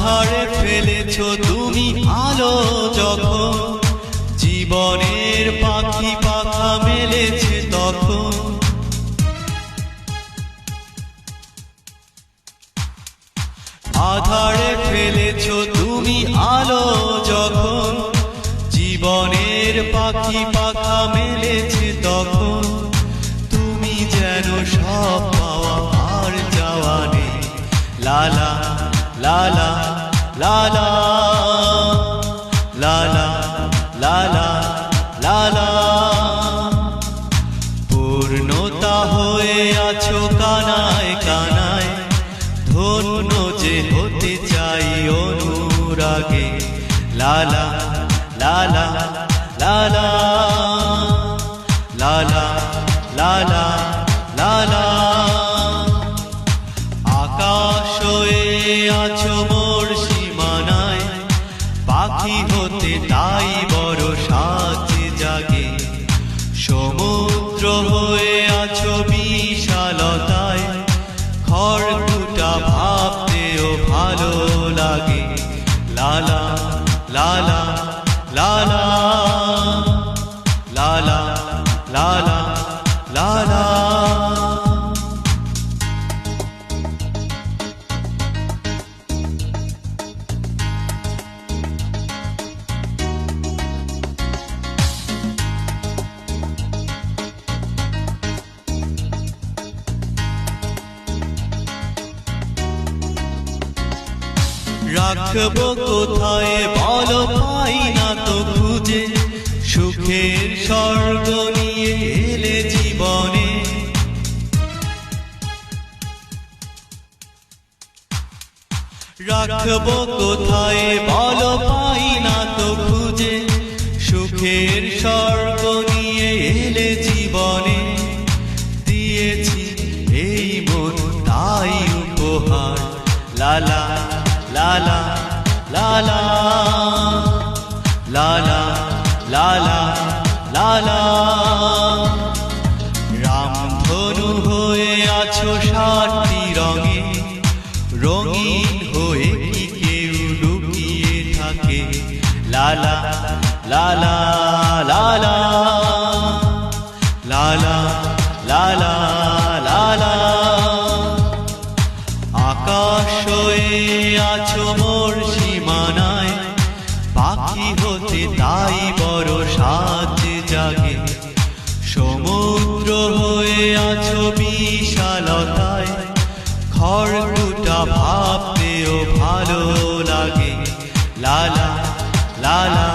আধারে ফেলেছো তুমি আলো যখন, জীবনের পাখি পাখা মেলেছে তখন। আধারে ফেলেছো তুমি আলো যখন, জীবনের পাখি পাখা মেলেছে তখন। তুমি যেন সব পাওয়া আর যাওয়া নেই। লালা লালা লালা লালা লালা লালা, পূর্ণতা হয়ে আছো কানায় কানায়, ধন্য যে হতে চাই অনুরাগে। লালা লালা লালা লালা লালা লালা, আকাশ হয়ে আছো মোর সীমানায়, পাখি হতে তাই বড় সাজে জাগে। সমুদ্র হয়ে আছো বিশালতায়, খড়কুটা ভাবতেও ভালো লাগে। লালা লালা লালা লালা লালা লালা। রাখবো কোথায় বলো, পাই না তো খুঁজে, সুখের স্বর্গ নিয়ে এলে জীবনে। রাখবো কোথায় বলো, পাই না তো খুঁজে, সুখের স্বর্গ নিয়ে এলে জীবনে। দিয়েছি এই মন তাই উপহার। লালা লালা লালা লালা লালা লালা, রামধনু হয়ে আছো 7টি রঙে, রঙিন হয়ে কি কেউ লুকিয়ে থাকে। লালা লালা লালা লালা লালা লালা, আকাশ হয়ে আছো মোর সীমানায়, পাখি হতে তাই বড় সাজে জাগে। সমুদ্র হয়ে আছো বিশালতায়, খড়কুটা ভাবতেও ভালো লাগে। লালা লালা